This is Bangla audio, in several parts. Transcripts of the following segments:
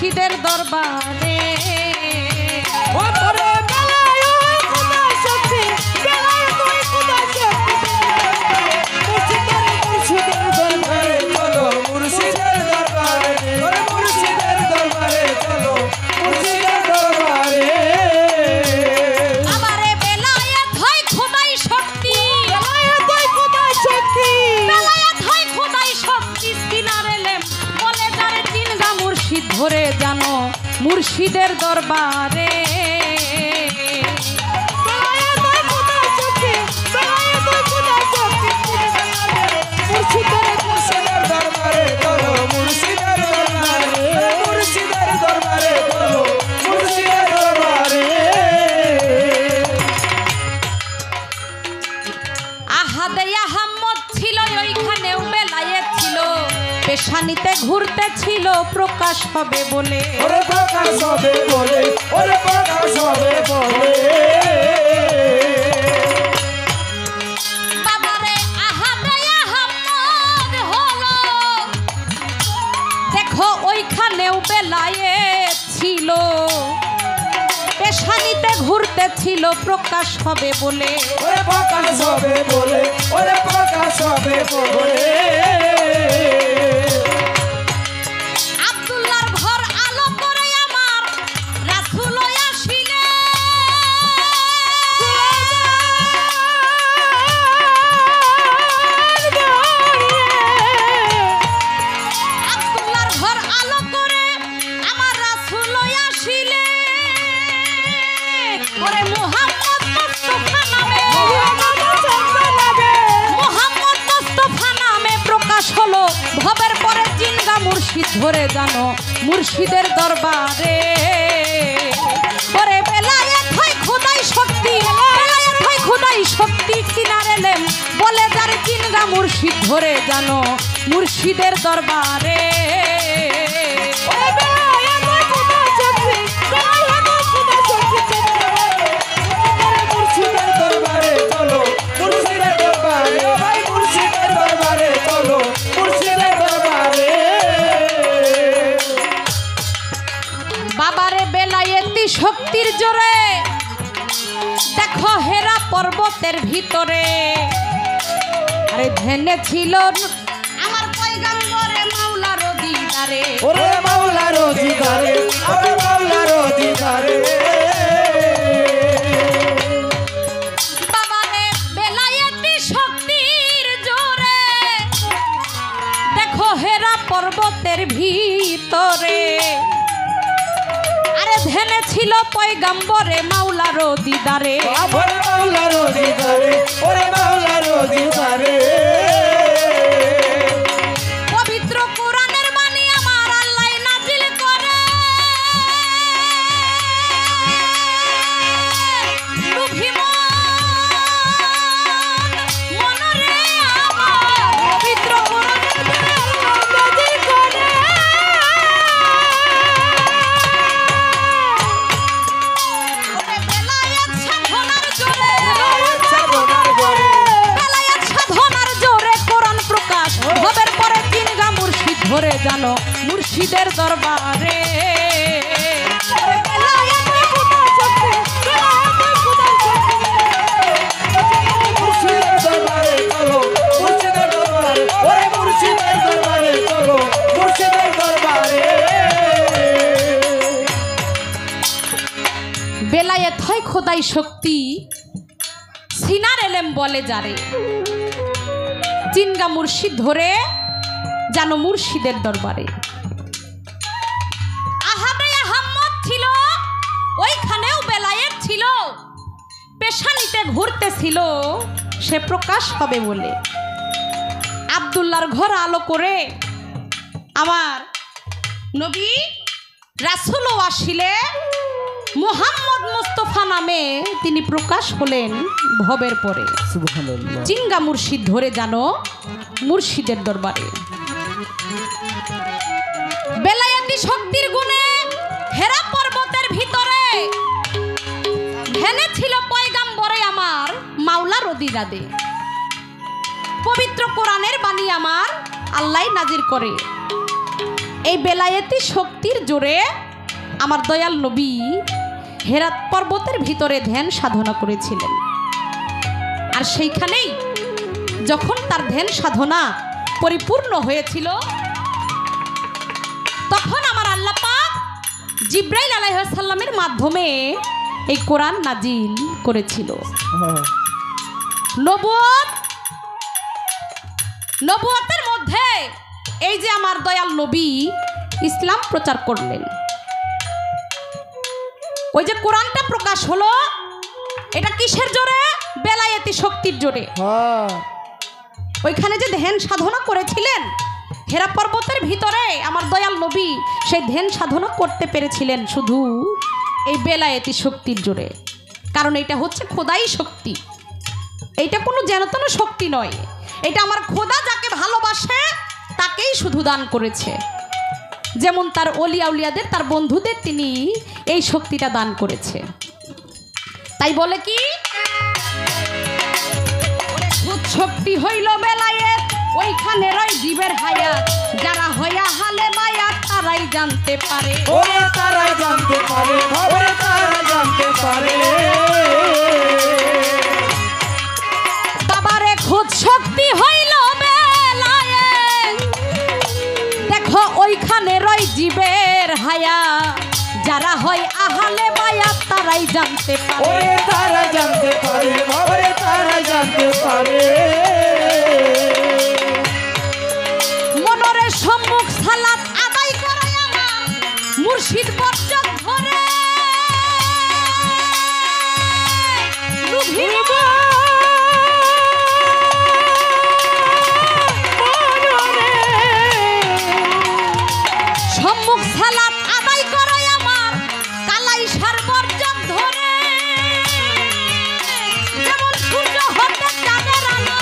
মুর্শিদের দরবারে ধরে জানো মুর্শিদের দরবারে আহাদে আহমদ ছিল ওইখানেও বেলায়েত ছিল পেশানিতে ঘুরতে ছিল প্রকাশ হবে বলে ওরে প্রকাশ হবে বলে ওরে প্রকাশ হবে বলে বাবারে আহাদে আহমদ হলো দেখো ওইখানেও বেলায়েত ছিল পেশানিতে ঘুরতে ছিল প্রকাশ হবে বলে ওরে প্রকাশ হবে বলে ওরে প্রকাশ হবে বলে আব্দুল্লাহর ঘর আলো করে আমার রাসূল আসিলে আব্দুল্লাহর ঘর আলো করে আমার রাসূল আসিলে ওরে মুহাম্মদ মুস্তাফা নামে মুহাম্মদ মুস্তাফা নামে প্রকাশ হলো ভবের পরে জিনগা মুর্শিদ ধরে জানো মুর্শিদের দরবারে ওরে বেলায়েত হয় খোদাই শক্তি বেলায়েত হয় খোদাই শক্তি কিনার এলেম বলে যার জিনগা মুর্শিদ ধরে জানো মুর্শিদের দরবারে মুর্শিদের দরবারে চলো মুর্শিদের দরবারে ভাই মুর্শিদের দরবারে চলো মুর্শিদের দরবারে বাবারে বেলায়েতি শক্তির জোরে দেখো হেরা পর্বতের ভিতরে আরে ধ্যানে ছিল আমার পয়গম্বরে মাওলার দিদারে ওরে মাওলার দিদারে ওরে মাওলার দিদারে বাবারে বেলায়েতি শক্তির জোরে দেখো হেরা পর্বতের ভিতরে আরে ধ্যানে ছিল পয়গম্বরে মাওলার দিদারে ওরে মাওলার দিদারে ওরে মাওলার দিদারে পবিত্র কোরআনের বাণী আমার আল্লাহ নাজিল করে মনরে আমার পবিত্র কোরআনের বাণী আল্লাহ নাজিল করে ওরে বেলায়েত সাধনার জোরে সাধনার জোরে বেলায়েত সাধনার জোরে কোরআন প্রকাশ ভবের পরে জিনগা মুর্শিদ ধরে জানো মুর্শিদের দরবারে মুর্শিদের দরবারে চলো মুর্শিদের দরবারে ওরে মুর্শিদের দরবারে চলো মুর্শিদের দরবারে বেলায়েত হয় খোদাই শক্তি সিনার এলেম বলে যারে জিনগা মুর্শিদ ধরে জানো মুর্শিদের দরবারে আহাদে আহমদ ছিল ওইখানেও বেলায়েত ছিল পেশানিতে ঘুরতেছিল সে প্রকাশ হবে বলে আব্দুল্লাহর ঘর আলো করে আমার নবী রাসূল আসিলে মুহাম্মদ মুস্তাফা নামে তিনি প্রকাশ হলেন ভবের পরে সুবহানাল্লাহ জিনগা মুর্শিদ ধরে জানো মুর্শিদের দরবারে বেলায়েতি শক্তির গুণে হেরা পর্বতের ভিতরে ধ্যানে ছিল পয়গম্বরে আমার মাওলার দিদারে পবিত্র কোরআনের বাণী আমার আল্লাহ নাজির করে এই বেলায়েতি শক্তির জোরে আমার দয়াল নবী হেরাত পর্বতের ভিতরে ধ্যান সাধনা করেছিলেন। আর সেইখানেই যখন তার ধ্যান সাধনা পরিপূর্ণ হয়েছিল, তখন আমার আল্লাহ পাক জিব্রাইল আলাইহিস সালামের মাধ্যমে এই কোরআন নাজিল করেছিল। নবুয়তের মধ্যে এই যে আমার দয়াল নবী ইসলাম প্রচার করলেন, ওই যে কোরআনটা প্রকাশ হলো, এটা কিসের জোরে? বেলায়েতি শক্তির জোরে। ওইখানে যে ধ্যান সাধনা করেছিলেন হেরা পর্বতের ভিতরে আমার দয়াল নবী সেই ধ্যান সাধনা করতে পেরেছিলেন শুধু এই বেলায়েতি শক্তির জোরে। কারণ এটা হচ্ছে খোদাই শক্তি, এইটা কোনো যেনতেন শক্তি নয়। এটা আমার খোদা যাকে ভালোবাসে তাকেই শুধু দান করেছে। যেমন তার অলিয়া উলিয়াদের, তার বন্ধুদের তিনি এই শক্তিটা দান করেছে। তাই বলে কি, শক্তি হইল বেলায়েত, ওইখানে রয় জীবের হায়াত, যারা হইয়া হালে মায়াত তারাই জানতে পারে, ওরে তারাই জানতে পারে, ওরে তারা জানতে পারে। বাবারে খোদ শক্তি হইল বেলায়েত, দেখো ওইখানে রয় জীবের হায়াত, যারা হয় আহালে মায়াত তারাই জানতে পারে, ওরে তারা জানতে পারে, ওরে তারা জানতে পারে। মনরে সম্মুখ সালাত আদায় করে আমার মুর্শিদ বর্জক ধরে, সম্মুখ সালাত আদায় করে আমার কালাই সার বর্জক ধরে, যেমন সূর্য হতে চাঁদের আলো,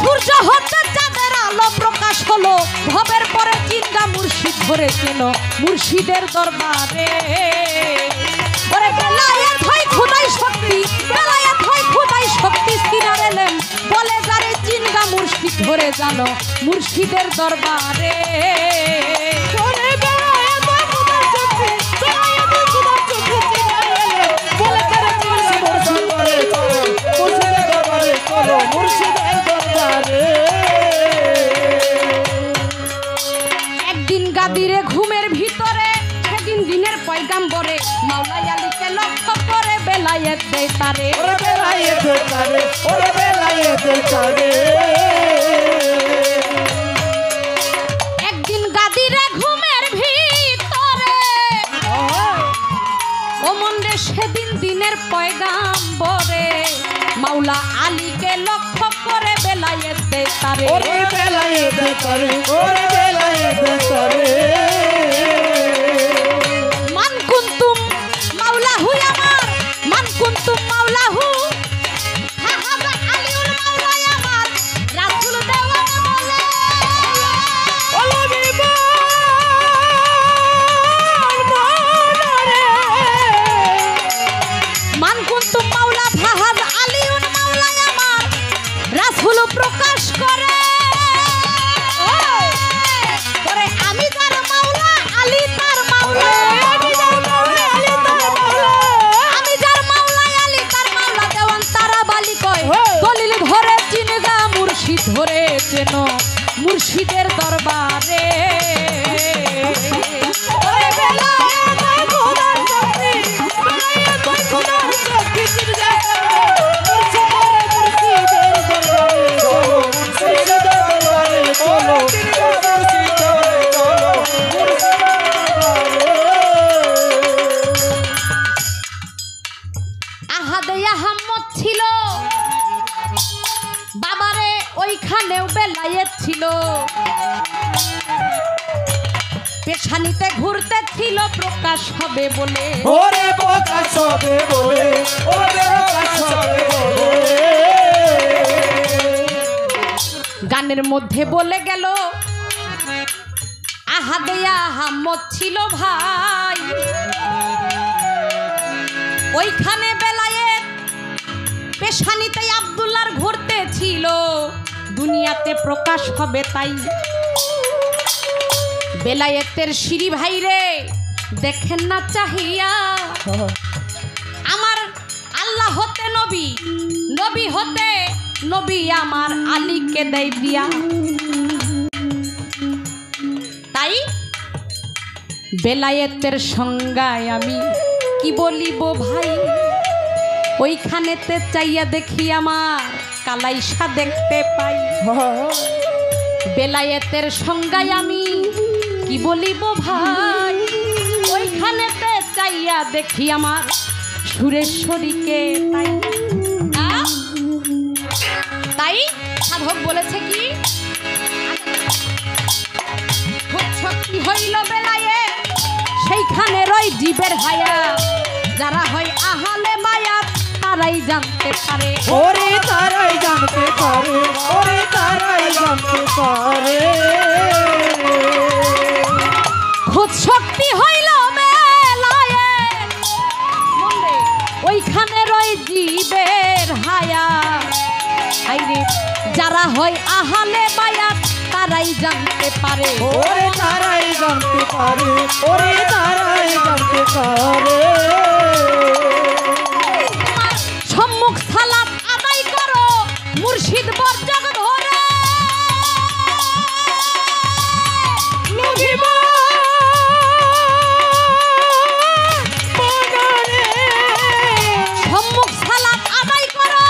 সূর্য হতে চাঁদের আলো প্রকাশ হলো, ভবের পরে চিন্তা মুর্শিদ ধরেছিল মুর্শিদের দরবারে। ওরে বেলায়েত হয় খোদাই শক্তি, বেলায়েত হয় খোদাই শক্তি, সিনার এলেম বলে যারে চিন্তা মুর্শিদ ধরে জানো মুর্শিদের দরবারে। ওরে বেলায়েত হয় খোদাই শক্তি, বেলায়েত হয় খোদাই শক্তি, সিনার এলেম বলে যারে চিন্তা মুর্শিদ ধরে জানো মুর্শিদের দরবারে চলো, মুর্শিদের দরবারে। একদিন গাদিরে ঘুমের ভিতরে, সেদিন দিনের পয়গাম্বরে, মাওলাই আলীকে লক্ষ্য করে বেলায়েত দেয় তারে, ওরে বেলায়েত তারে, ওরে বেলায়েত তারে। একদিন গাদিরে ঘুমের ভিতরে, ও মন্ডে সেদিন দিনের পয়গাম্বরে, মাওলা আলীকে লক্ষ্য করে বেলায়েত দেয় তারে, ওরে বেলায়েত তারে, ওরে বেলায়েত তারে। মান কুনতুম মাওলাহু আমার, মান কুনতুম মাওলাহু, হাহাজা আলীউল মাওলা আমার, রাসূল দেওয়ান বলে, ওলো মান কুনতুম মাওলা ফাহাদ আলীউল মাওলা আমার, রাসূল প্রকাশ করে, ওরে আমি তার মাওলা আলী তার মাওলা, আমি যার মাওলা আলী তার মাওলা, আমি যার মাওলা আলী তার মাওলা, দেওয়ান তারা বালি কয় দলিল ধরে চিনগা মুর্শিদ ধরে চেন মুর্শিদের দরবারে। ওরে বেলায়েত হয় খোদার শক্তি, বেলায়েত হয় খোদার শক্তি, চিনগা মুর্শিদের দরবারে চলো, মুর্শিদের দরবারে চলো, মুর্শিদের দরবারে চলো, মুর্শিদের দরবারে। আহাদে আহমদ ছিল বাবারে, ওইখানেও বেলায়েত ছিল, পেশানিতে ঘুরতে ছিল প্রকাশ হবে বলে, ওরে প্রকাশ হবে বলে, ওরে প্রকাশ হবে বলে। গানের মধ্যে বলে গেল আহাদে আহমদ ছিল ভাই, ওইখানে বেলায়েত পেশানিতে আব্দুল্লাহর ঘুরতে ছিল, দুনিয়াতে প্রকাশ হবে তাই। বেলায়েতের সিঁড়ি ভাই রে দেখেন না চাহিয়া আমার আল্লাহ হতে নবী, নবী হতে নবী আমার আলীকে দেয় দিয়া। তাই বেলায়েতের সংজ্ঞায় আমি কি বলিব ভাই, ওইখানেতে চাইয়া দেখি আমার কালাইসা দেখতে পাই। বেলায়েতের সংজ্ঞায় আমি কি বলিব ভাই, ওইখানেতে চাইয়া দেখি আমার সুরেশ্বরীকে। তাই সাধক বলেছে কি, শক্তি হইল বেলায়ে সেইখানে রয় জীবের হায়া, যারা হয় আহালে মায়া তারাই জানতে পারে। ওরে তারাই জানতে পারে, ওরে তারাই জানতে পারে। খুদ শক্তি হইল বেলায়ে ওইখানে রয় জীবের হায়া, আইরে যারা হয় আহালে মায়া তারাই জানতে পারে। ওরে তারাই জানতে পারে, ওরে তারাই জানতে পারে। সম্মুখ সালাত আদায় করো মুর্শিদ বরজগ ধরে, সম্মুখ সালাত আদায় করো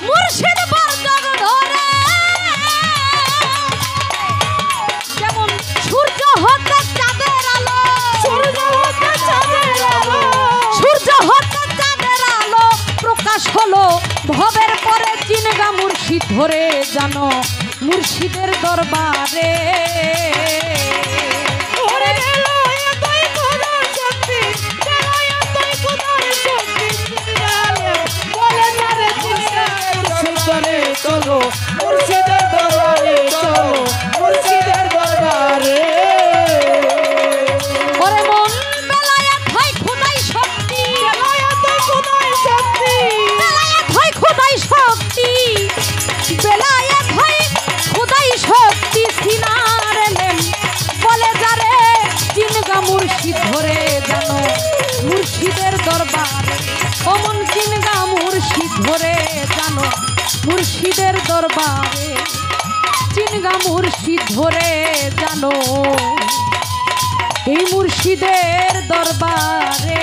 মুর্শিদ বরজগ ধরে। যেমন সূর্য হতে চাঁদের আলো, সূর্য হতে চাঁদের আলো, সূর্য হতে চাঁদের আলো প্রকাশ হলো ভবের পরে চিনগা মুর্শিদ ধরে জানো মুর্শিদের দরবারে। চলো মুর্শিদের দরবারে, চলো মুর্শিদের দরবারে। ওরে মন বেলায়েত হয় খোদাই শক্তি, বেলায়েত হয় খোদাই শক্তি, বেলায়েত হয় খোদাই শক্তি, বেলায়েত হয় খোদাই শক্তি। সিনার এলেম বলে যারে চিনগা মুর্শিদ ধরে জানো মুর্শিদের দরবারে। অমন চিনগা মুর্শিদ ধরে জানো মুর্শিদের দরবারে, চিনগা মুর্শিদ ধরে জানো এই মুর্শিদের দরবারে।